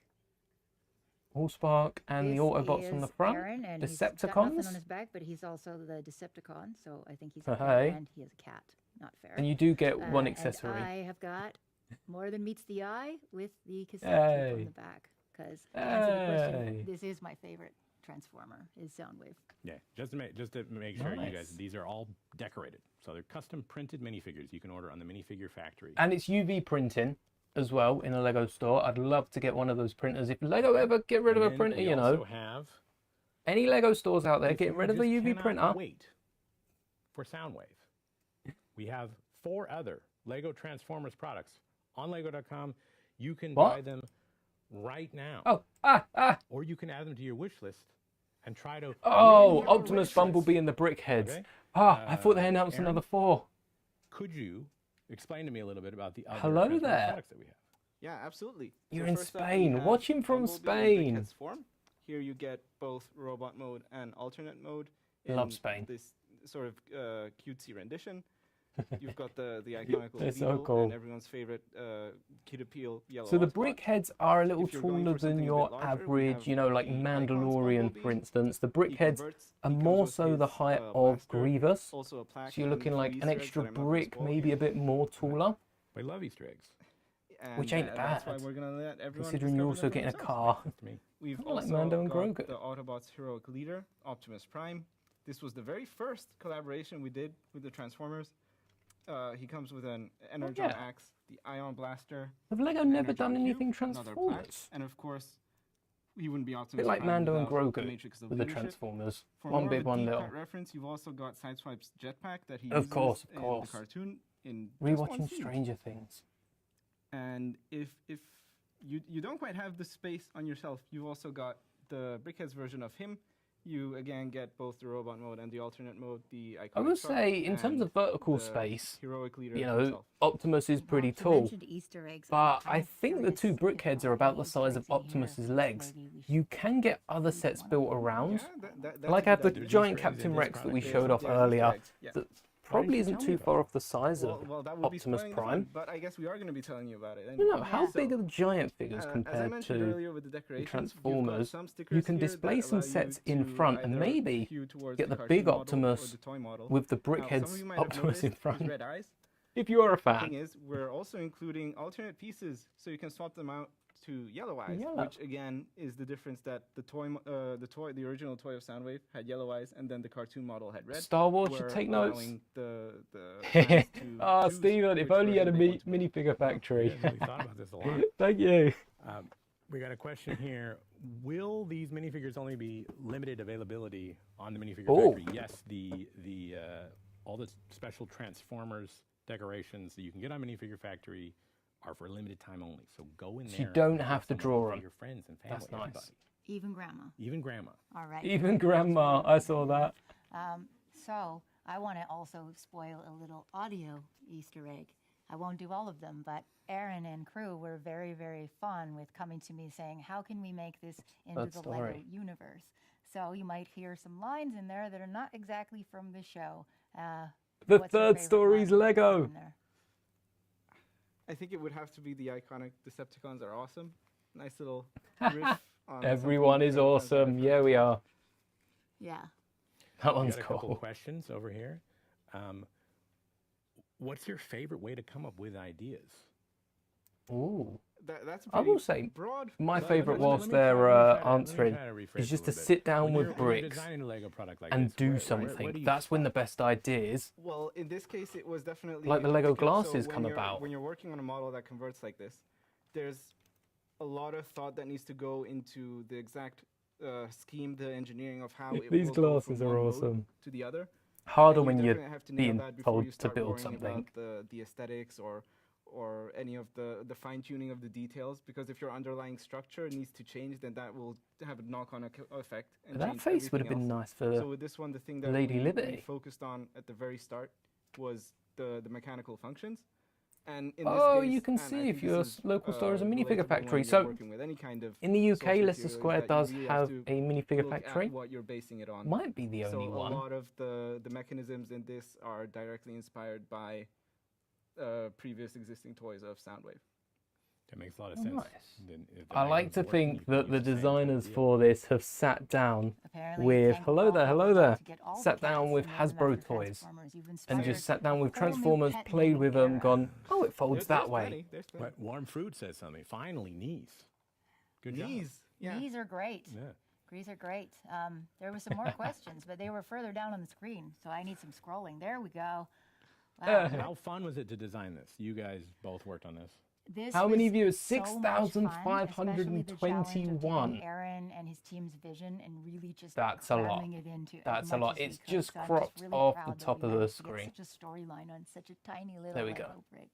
Allspark and the This Autobots on the is front. Aaron, and he's got nothing Decepticons? on his back, but he's also the Decepticon, so I think he's a Hey. and he is a cat. Not fair. And you do get one And accessory. I have got more than meets the eye with the cassette tape on Hey. the back. Because to answer the Hey. question, this is my favorite Transformer, is Soundwave. Yeah, just to make sure you guys, Nice. these are all decorated. So they're custom printed minifigures you can order on the Minifigure Factory. And it's UV printing as well in a Lego store. I'd love to get one of those printers. If Lego ever get rid of And a then printer, we you also know, have, any Lego stores out there if getting you rid of a just UV cannot printer. Wait for Soundwave. We have 4 other Lego Transformers products on Lego.com. You can What? buy them right now, Oh, or you can add them to your wish list and try to. Oh, win your Optimus, wish list. Bumblebee, and the Brickheads. Okay. I thought they announced Aaron? another 4. Could you explain to me a little bit about the other Hello Transformers there. products that we have? Yeah, absolutely. You're So in first up, we Spain. have Watch him from Bumblebee in Spain. Brickhead's form. Here you get both robot mode and alternate mode. Love in Spain. This sort of cutesy rendition. You've got the iconic They're so Beetle cool. and everyone's favorite Kid Appeal yellow. So the Allspark. Brickheads are a little If you're going taller for something than a your bit larger, we average, have you know, like the Icons Mandalorian, Bumblebee. for instance. The He Brickheads converts- are he comes more with so the his, height of blaster, Grievous. Also a plaque So you're and looking a few like an Easter eggs extra that I'm not gonna brick, spoil maybe here. a bit more taller. I love Easter eggs. And, ain't That's why bad, we're gonna let everyone Considering you're discover also them for getting a themselves. car. Sense to me. We've Kinda like also Mando and got Grogu. the Autobots heroic leader, Optimus Prime. This was the very first collaboration we did with the Transformers. He comes with an Energon yeah. axe, the Ion Blaster. Have Lego never Energon done Cube, anything another plaque, Transformers? and of course, he wouldn't be A Optimus bit like Prime Mando and without the Grogu Matrix of with the Leadership. Transformers. For One more big, of a one deep little. cut reference, you've also got Sideswipe's jetpack that he Of uses course, of in course. the cartoon in just one Rewatching scene. Stranger Things. And if you don't quite have the space on yourself, you've also got the Brickheads version of him. You again get both the robot mode and the alternate mode. The iconic I would truck say, in terms and of vertical the space, heroic leader you know, himself. Optimus is pretty Well, you tall. mentioned Easter eggs. But I'm I think the curious two if Brickheads there are about any the Easter size of eggs in here. Optimus's legs. Maybe we You should can get other use sets one of built them. around. Yeah, that's Like a I have the good idea. giant Easter eggs in Captain this Rex that we product. showed off Yeah, Easter earlier. eggs, yeah. That probably you isn't tell me too about far it? off the size of Well, that would be Optimus spoiling the fun, Prime. but I guess we are going to be telling you about it. No, Anyway. no, how Yeah. big are the giant figures As I compared mentioned to earlier with the decorations, Transformers? some You stickers can here display that some allow you sets in to front and either maybe skew towards get the cartoon big model or Optimus the toy model. with the Now, some of Brickhead's you might have Optimus in noticed his front. red eyes. If you are a The fan. thing is, we're also including alternate pieces, so you can swap them out to yellow eyes, Yellow. which again is the difference that the original toy of Soundwave had yellow eyes, and then the cartoon model had red. Star Wars should We're take notes. allowing the fans to Ah, choose Stephen, if which only you had a version they want to minifigure We factory. really thought about this a lot. Thank you. We got a question here. Will these minifigures only be limited availability on the Minifigure Oh. Factory? Yes, the all the special Transformers decorations that you can get on Minifigure Factory are for a limited time only. So go in So there. you don't and have to some draw for 'em. your friends and family. That's nice. Everybody. Even grandma. Even grandma. All right. Even Grandma, I saw that. So I want to also spoil a little audio Easter egg. I won't do all of them, but Aaron and crew were very, very fun with coming to me saying, how can we make this into Good the Lego story. universe? So you might hear some lines in there that are not exactly from the show. The What's your third favorite story's line Lego. in there? I think it would have to be the iconic Decepticons are awesome. Nice little riff on Everyone something is that awesome. Yeah, we are. Yeah. That We one's got a couple cool. questions over here. What's your favorite way to come up with ideas? Ooh. That's a I will pretty say broad. my Let- favourite let me- whilst let me try- they're let me try to- let me answering try to rephrase is it just a to little bit. sit down When with you're- when you're bricks designing a Lego product like and this, do where something. do you That's when the start? best ideas. Well, in this case, it was definitely Like the Lego because- glasses when come you're- about. When you're working on a model that converts like this, there's a lot of thought that needs to go into the exact scheme, the engineering of how it These will go glasses from are one mode awesome. to the other. Harder And you when you're definitely have to nail being that before told you to start build worrying something. about the aesthetics or any of the fine tuning of the details, because if your underlying structure needs to change, then that will have a knock-on effect. And That change face would have everything been else. nice So for with this one, the thing that Lady we Liberty. focused on at the very start was the mechanical functions. And in this Oh, case, you can and I see think if your this is, local store is a minifigure relatable when factory. you're So working with any kind of in the UK, source Leicester material, Square is that you does really have to a minifigure look factory. at what you're basing it on. Might be the only So one. a lot of the mechanisms in this are directly inspired by previous existing toys of Soundwave. That makes a lot of Oh, sense. nice. Then if the I like Legos to work, then think you can that the use the same designers idea. for this have sat down Apparently, with thank hello all there, the hello people there, to get all the sat down cats with and name them Hasbro after toys Transformers. You've and inspired just sat down a with whole new Transformers, pet played naming with them, era. gone, oh, it folds that There's way. plenty, there's plenty. But Warm Fruit says something. Finally, knees. Good job. Knees. Yeah. These are great. Yeah. These are great. There were some more questions, but they were further down on the screen, so I need some scrolling. There we go. Wow. How fun was it to design this? You guys both worked on this. This How many was views? so much fun, especially the challenge of 6,521. taking Aaron and his team's vision and really just That's a lot. cramming it into as That's a much lot. as we It's could. just So I'm cropped really off proud the that top we of the managed to get screen. Such a storyline on such a tiny little There we go. Lego brick.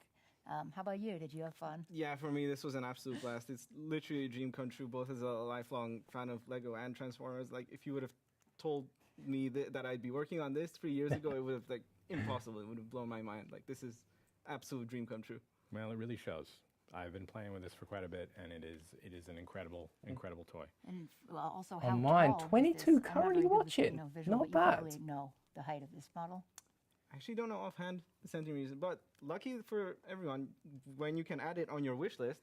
How about you? Did you have fun? Yeah, for me, this was an absolute blast. It's literally a dream come true, both as a lifelong fan of Lego and Transformers. Like, if you would have told me that I'd be working on this 3 years ago, it would have, like, impossible. It would have blown my mind. Like, this is absolute dream come true. Well, it really shows. I've been playing with this for quite a bit, and it is an incredible toy. And well, also On how mine, tall is 22 this? I'm not currently very good with watching. no visual, Not but you bad. probably know the height of this model. I actually don't know offhand the centimeters, but lucky for everyone, when you can add it on your wish list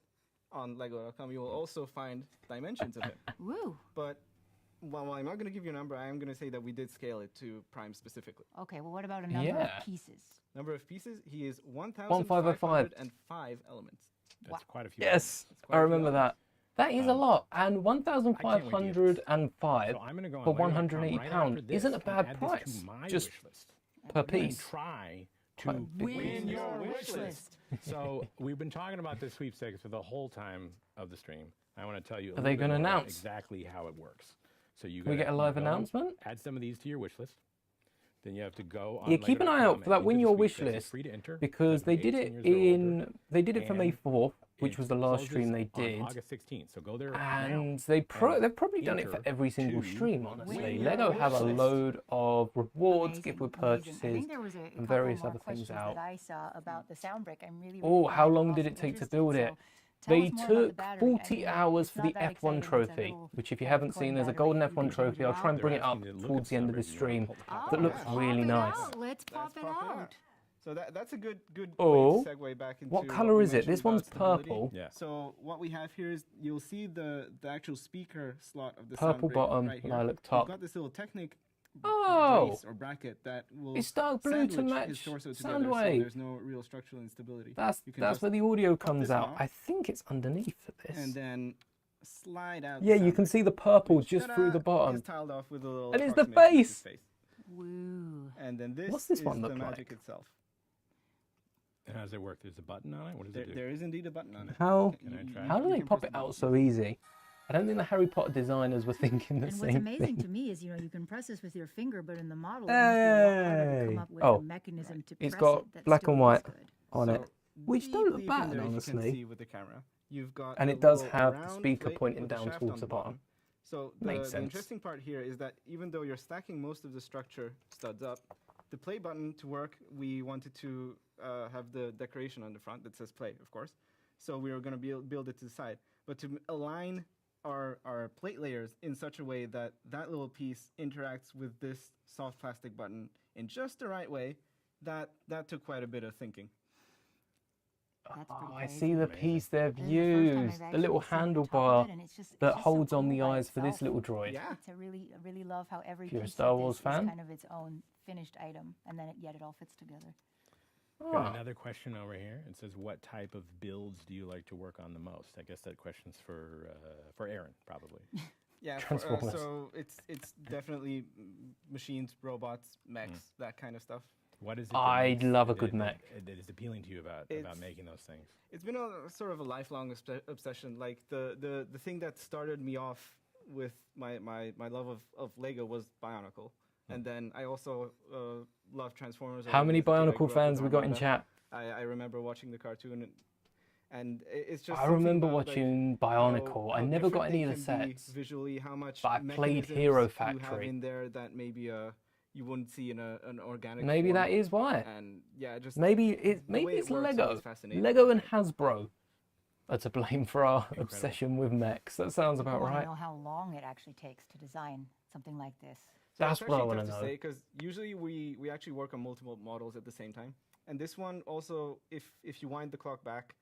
on Lego.com, you will also find dimensions of it. Woo. But while I'm not going to give you a number, I am going to say that we did scale it to Prime specifically. Okay, well, what about a number Yeah. of pieces? Number of pieces, he is 1505. 1,505 elements. That's quite a few. Yes, That's quite I a few remember that. That is a Um, lot. And I can't wait to use this. 1,505 So I'm going to go on for Lego.com 180 right pounds after this isn't a and bad add this price. to my Just wish list. per And piece. try Quite to a big Win piece. your wish list. So we've been talking about this sweepstakes for the whole time of the stream. I want to tell you. Are they going gonna to announce? exactly how it works? So you Can we gotta get a live go, announcement? Add some of these to your wish list. Then you have to go on. Yeah, keep an eye out Lego.com for that and win enter your the wish sweepstakes. It's list free to enter. because they did 18 it years or older. they did it for May and 4th, which It was the last closes stream they on did. August 16th. So go there And now. they've and probably done it for enter every single to stream, honestly. win Lego your have a wish list. load of rewards, Amazing, gift with amazing. I purchases. think there was a couple various more other things questions out. that I saw about the sound brick. I'm really, Oh, really how glad long you're did also it take to interested. build it? So tell They us more about the took battery. 40 hours it's for not the that F1 exciting. It's a trophy, little which if you haven't coin seen, there's a battery. golden You F1 can change trophy. it I'll try and out. bring it They're up asking to look towards at the end of something, this you stream. wanna pull- Oh, That looks pop really it nice. out. Let's pop it out. So that's a good Oh, way to segue back into what what color we is it? mentioned This one's about stability. purple. Yeah. So what we have here is you'll see the actual speaker slot of the Purple sound brick bottom, right here. lilac We've top. got this little Technic Oh, brace or bracket that will it's dark blue to sandwich match his torso together, so Soundwave. there's no real structural instability. That's You can that's just where the audio pop comes this out. on, I think it's underneath for this. and then slide out. Yeah, the you sound can brick, see the purple which, just ta-da, through the bottom. is tiled off with a little And it's the approximation of his face. Woo. And then this What's this is one the look magic like? itself. And how does it work? There's a button on it. What does There, it do? there is indeed a button on it. How Can I try? how do you they can pop press it the out button. so easy? I don't think the Harry Potter designers were thinking the And same what's amazing thing. to me is, you can press this with your finger, but in the model, it must be a lot harder to come Hey. up with Oh. a mechanism to It's press got it that black still and looks white good. on it, So which don't look deep in bad, there, if you honestly. can see with the camera. You've got And a it does little have the round speaker plate pointing with a down shaft towards on the bottom. So Makes the sense. interesting part here is that even though you're stacking most of the structure studs up, the play button to work, we wanted to have the decoration on the front that says play, of course. So we were going to build it to the side. But to align our plate layers in such a way that that little piece interacts with this soft plastic button in just the right way, that took quite a bit of thinking. That's Oh, pretty I crazy. see the Amazing. piece they've This is the first time used, I've the actually little seen the top of handlebar it, and it's just that so holds on cool the by eyes for this itself. little droid. Yeah. I really love how every If you're a piece Star of Wars this fan, is kind of its own finished item, and then yet it all fits together. Got another question over here. It says, "What type of builds do you like to work on the most?" I guess that question's for Aaron, probably. Yeah, Transformers. so it's definitely machines, robots, mechs, that kind of stuff. What is it? I love a good mech. That is appealing to you about It's- making those things. It's been a sort of a lifelong obsession. Like the thing that started me off with my love of Lego was Bionicle, and then I also love Transformers. How many As a kid, I grew Bionicle up fans with we got in Armada. chat? I remember watching the cartoon, and it's just. I something remember about, like, watching how- Bionicle. I how never got different any they of the can be sets. visually, how much. But I played mechanisms Hero you have Factory. in there that maybe you wouldn't see in an organic. Maybe form. that is why. And yeah, just Maybe the maybe way it it's works Lego. always fascinated Lego me. and Hasbro are to blame for our obsession with mechs. That sounds People about want to right. know how long it actually takes to design something like this. So That's it's what I actually wanna tough know. to say because usually we actually work on multiple models at the same time. And this one also, if you wind the clock back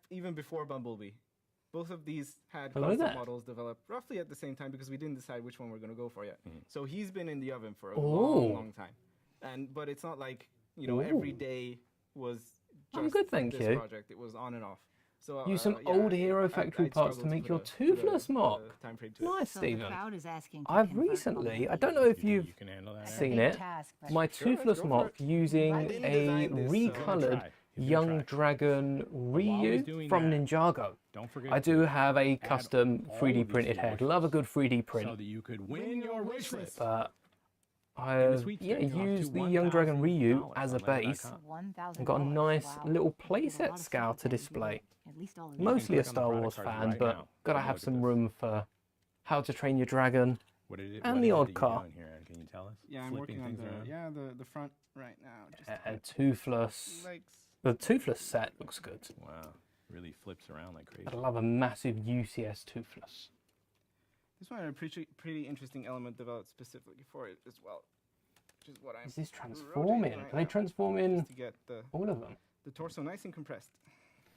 even before Bumblebee, both of these had Hello concept there. models developed roughly at the same time because we didn't decide which one we're going to go for yet. Mm-hmm. So he's been in the oven for a Ooh. long time. But it's not like every Ooh. day was. I'm Just good, thank this you. Project. It was on and off. So Use some yeah, old Hero I'd Factory parts to struggle make your put a Toothless mock. time frame to it. Nice, So the Stephen. crowd is asking to I've convert recently, I Bumblebee. don't know if You you've can handle that. That's a seen big it, task, but my Sure, let's Toothless go for mock it. using I didn't a design this, so- recolored Try. He's gonna Young try. Dragon while he's Ryu doing from that, Ninjago. Don't forget. I do to have a add custom all 3D of these printed to your head. wish Love a list good 3D so print. that you could win your wish list. But the I sweet yeah, spot, you'll have used to the Young Dragon Ryu $1,000 as a on Lego.com. base. $1,000. and got a nice Wow. little You get a lot playset of scale stuff to that you display. do. At least all of You these. Mostly a click on the Star product Wars cards fan, right but now. gotta Have a have look at some this. room for How to Train Your Dragon. What is it? And what the is it odd that you're car. doing here, Ed? Can you tell us? Yeah, I'm Flipping working on things around? the front right now. Just And Toothless. legs. The Toothless set looks good. Wow, really flips around like crazy. I love a massive UCS Toothless. This one had a pretty interesting element developed specifically for it as well, which is what I'm Is this rotating transforming? right Can they now, transform in just to get all of them? the torso nice and compressed.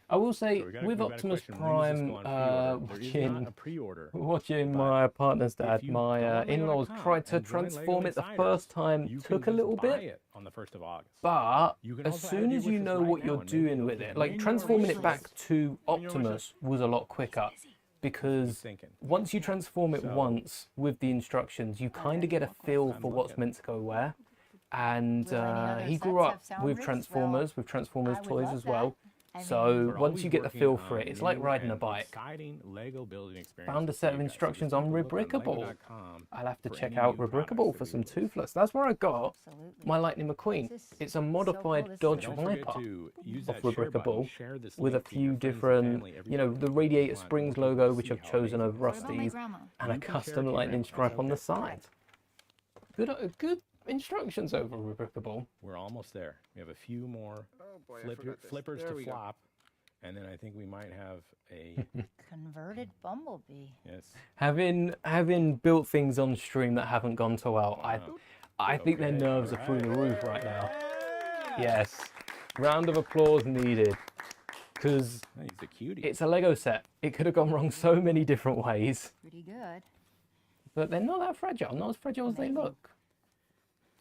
I will say, So we got a- with we got a Optimus question. When does this Prime, go on pre-order? There is not watching a pre-order. watching but my partner's if dad, you my go on in-laws Lego.com tried to and join Lego transform it the Insiders, first time, you took can a little just buy bit. it on the 1st of August. But You can as also soon add as your you wishes know right what now you're and maybe doing you'll with get it, win like your transforming wish it back list. to Win your wish Optimus was a lot quicker because thinking. once you transform it So- once with the instructions, you kind of get a feel for what's meant to go where. And Will any other he sets grew have up sound with rigs? Transformers, with Transformers I would toys love as that. well. I mean, So We're once always you get the working feel for on it, it's like new riding a and bike. Exciting Lego building experience. Found a set of instructions on Rebrickable. I'll have to for check any out new products Rebrickable that for we some release. Toothless. That's where I got Absolutely. my Lightning McQueen. This is It's so a cool. modified This is Dodge Don't forget Viper to use of that share button, Rebrickable share this with a link to your few friends and different, family, the everybody Radiator you want, Springs people logo, to which see I've how chosen amazing over this is. What about my Rusty's, grandma? and a You can share it custom to your lightning grandma. stripe on the Okay. side. Good instructions over Rebrickable. We're almost there. We have a few more Oh boy, I forgot this. flippers There to we go. flop, and then I think we might have a Converted Bumblebee. yes. Having built things on stream that haven't gone so well, I think their Okay, nerves are through the roof right now. Yeah. Yes. Round of applause needed. Because Oh, he's a cutie. it's a Lego set. It could have gone wrong so many different ways. Pretty good. But they're not that fragile. Not as fragile as they Amazing. look.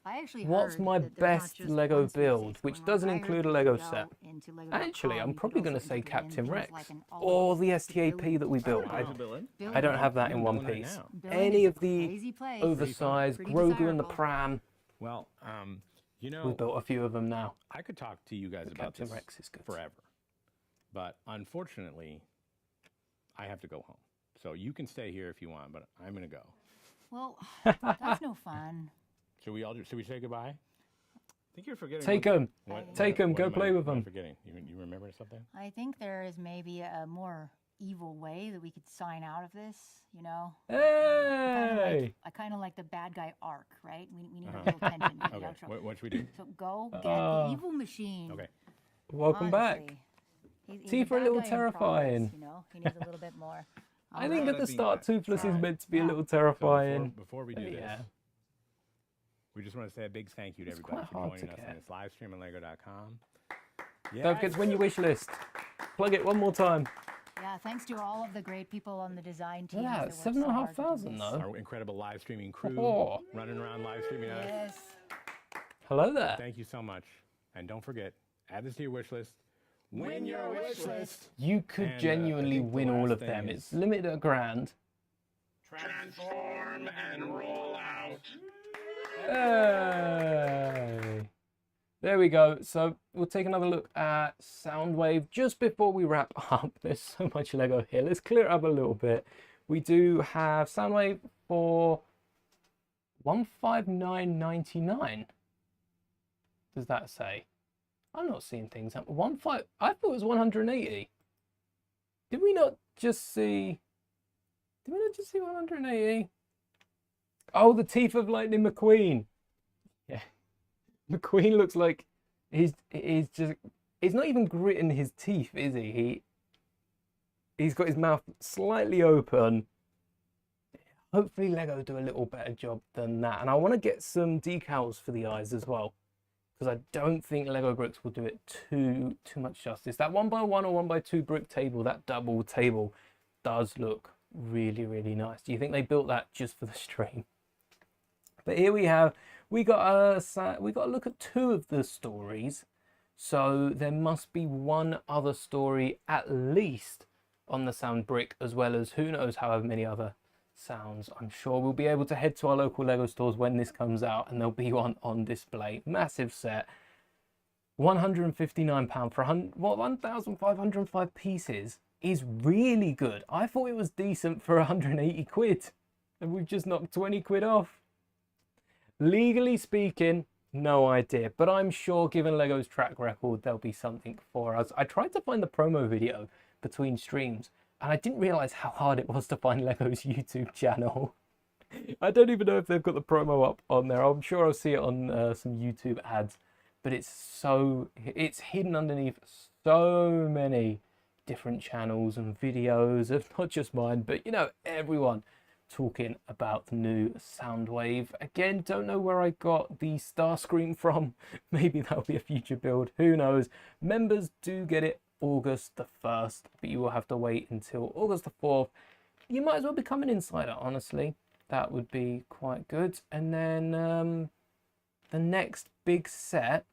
I actually What's heard my that there's not best just Lego one species build, which going on. doesn't I heard include a that Lego you go set? into Actually, Lego.com, I'm you probably could going to also say integrate in Captain things Rex. like an Or the all-in-one STAP that we built. building. I don't have that in I'm one doing that piece. now. Building Any is a of the crazy place. oversized Pretty Grogu and the desirable. Pram. Well, you We know, built a few of them now. I could talk to you guys about Captain this Rex is good. forever, but unfortunately, I have to go home. So you can stay here if you want, but I'm gonna go. Well, that's no fun. Should we all? Should we say goodbye? I think you're forgetting. Take one them. What- Take 'em, what go am I- play with what am I 'em. Forgetting. You remember something? I think there is maybe a more evil way that we could sign out of this, you know? Hey! I kind of like the bad guy arc, right? We need a little tension for the Okay. outro. What should we do? So go get the evil machine. Okay. Welcome back. Honestly. He's Tea for a bad little guy in progress, terrifying. You know, he needs a little bit more. I think at the Alright. start, Toothless is Alright. meant to be a Yeah. little So terrifying. before we do this, Yeah. we just want to say a big thank you to It's everybody quite for hard joining to us on get. this live stream on Lego.com. Don't forget to win your wish list. Plug it one more time. Yeah, thanks to all of the great people on the design team. Yeah, 7,500 though. Our incredible live streaming crew Oh. running around live streaming us. Yes. Hello there. Thank you so much. And don't forget, add this to your wish list. Win your wish list. You could And, I genuinely think the win all last of thing them. is- It's limited at £1,000. Transform and roll out. Hey. There we go. So we'll take another look at Soundwave just before we wrap up. There's so much Lego here. Let's clear it up a little bit. We do have Soundwave for $159.99. Does that say? I'm not seeing things. I thought it was 180. Did we not just see? Did we not just see 180? Oh, the teeth of Lightning McQueen. Yeah, McQueen looks like he's not even gritting his teeth, is he? He's got his mouth slightly open. Hopefully Lego do a little better job than that. And I want to get some decals for the eyes as well, because I don't think Lego bricks will do it too much justice. That 1x1 or 1x2 brick table, that double table, does look really, really nice. Do you think they built that just for the stream? But here we got a look at 2 of the stories. So there must be one other story at least on the sound brick, as well as who knows however many other sounds. I'm sure we'll be able to head to our local Lego stores when this comes out, and there'll be one on display. Massive set. £159 for 1,505 pieces is really good. I thought it was decent for 180 quid, and we've just knocked 20 quid off. Legally speaking, no idea, but I'm sure given Lego's track record, there'll be something for us. I tried to find the promo video between streams, and I didn't realize how hard it was to find Lego's YouTube channel. I don't even know if they've got the promo up on there. I'm sure I'll see it on some YouTube ads, but it's hidden underneath so many different channels and videos of not just mine, but you know, everyone talking about the new Soundwave. Again, don't know where I got the Starscream from. Maybe that'll be a future build, who knows. Members do get it August the 1st, but you will have to wait until August the 4th. You might as well become an insider, honestly. That would be quite good. And then the next big set,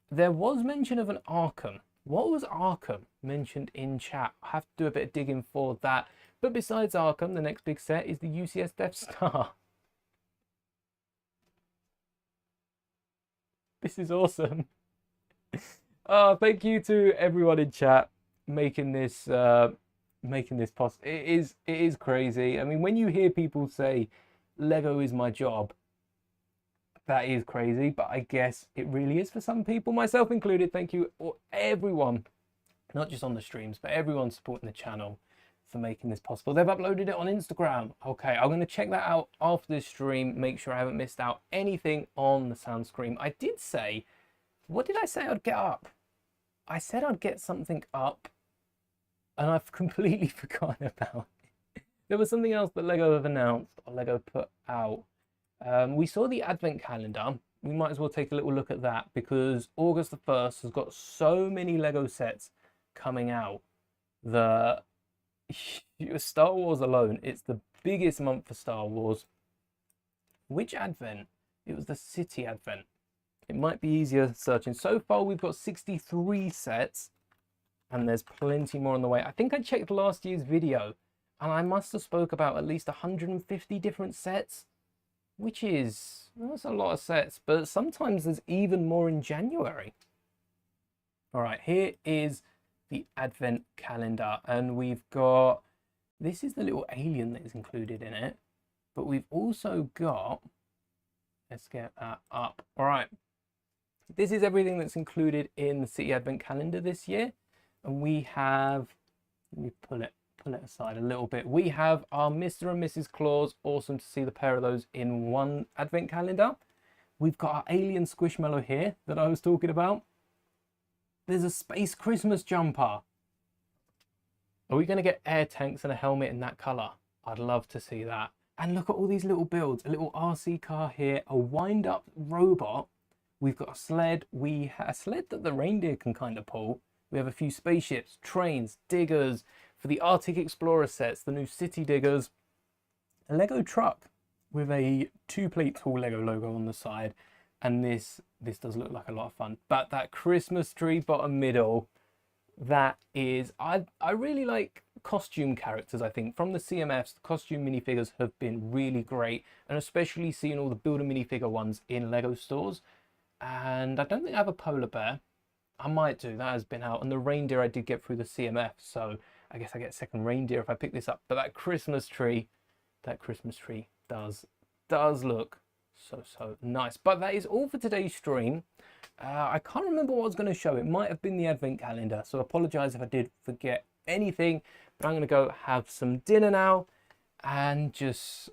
there was mention of an Arkham. What was Arkham mentioned in chat? I have to do a bit of digging for that. But besides Arkham, the next big set is the UCS Death Star. This is awesome. Thank you to everyone in chat making this possible. It is crazy. I mean, when you hear people say Lego is my job, that is crazy, but I guess it really is for some people, myself included. Thank you everyone, not just on the streams, but everyone supporting the channel for making this possible. They've uploaded it on Instagram. Okay, I'm going to check that out after this stream, make sure I haven't missed out anything on the sound screen. I did say, what did I say I'd get up? I said I'd get something up, and I've completely forgotten about it. There was something else that Lego have announced, or Lego put out. We saw the advent calendar. We might as well take a little look at that, because August the 1st has got so many Lego sets coming out that Star Wars alone, it's the biggest month for Star Wars. Which advent? It was the City advent. It might be easier searching. So far we've got 63 sets, and there's plenty more on the way. I think I checked last year's video, and I must have spoke about at least 150 different sets, which is, that's a lot of sets, but sometimes there's even more in January. All right, here is the advent calendar, and we've got, this is the little alien that is included in it, but we've also got, let's get that up. All right, this is everything that's included in the City advent calendar this year, and we have, let me pull it aside a little bit. We have our Mr. and Mrs. Claus. Awesome to see the pair of those in one advent calendar. We've got our alien Squishmallow here that I was talking about. There's a Space Christmas jumper. Are we going to get air tanks and a helmet in that color? I'd love to see that. And look at all these little builds. A little RC car here, a wind-up robot. We've got a sled. We have a sled that the reindeer can kind of pull. We have a few spaceships, trains, diggers. For the Arctic Explorer sets, the new City Diggers. A Lego truck with a 2-plate tall Lego logo on the side. and this does look like a lot of fun. But that Christmas tree bottom middle, that is, I really like costume characters. I think from the CMFs, the costume minifigures have been really great, and especially seeing all the Builder minifigure ones in Lego stores. And I don't think I have a polar bear. I might do, that has been out. And the reindeer I did get through the CMF, so I guess I get a second reindeer if I pick this up. But that Christmas tree does look so nice. But that is all for today's stream. I can't remember what I was going to show. It might have been the advent calendar, so I apologize if I did forget anything. But I'm going to go have some dinner now and just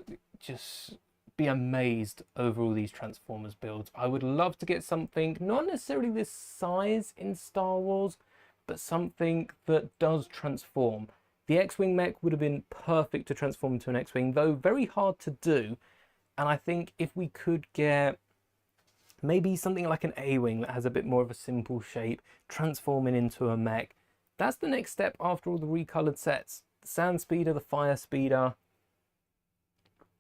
be amazed over all these Transformers builds. I would love to get something, not necessarily this size in Star Wars, but something that does transform. The X-Wing mech would have been perfect to transform into an X-Wing, though very hard to do. And I think if we could get maybe something like an A-Wing that has a bit more of a simple shape, transforming into a mech, that's the next step after all the recolored sets. The Sand Speeder, the Fire Speeder,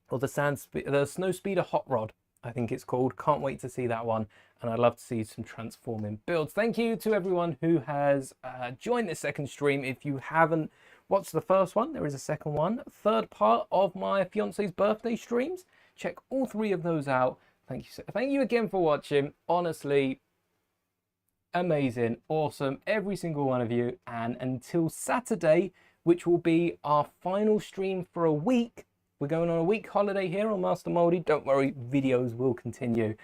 or the Snow Speeder Hot Rod, I think it's called. Can't wait to see that one, and I'd love to see some transforming builds. Thank you to everyone who has joined this second stream. If you haven't watched the first one, there is a second one, third part of my fiance's birthday streams. Check all 3 of those out. Thank you again for watching. Honestly, amazing, awesome, every single one of you. And until Saturday, which will be our final stream for a week. We're going on a week holiday here on Master Moldy. Don't worry, videos will continue.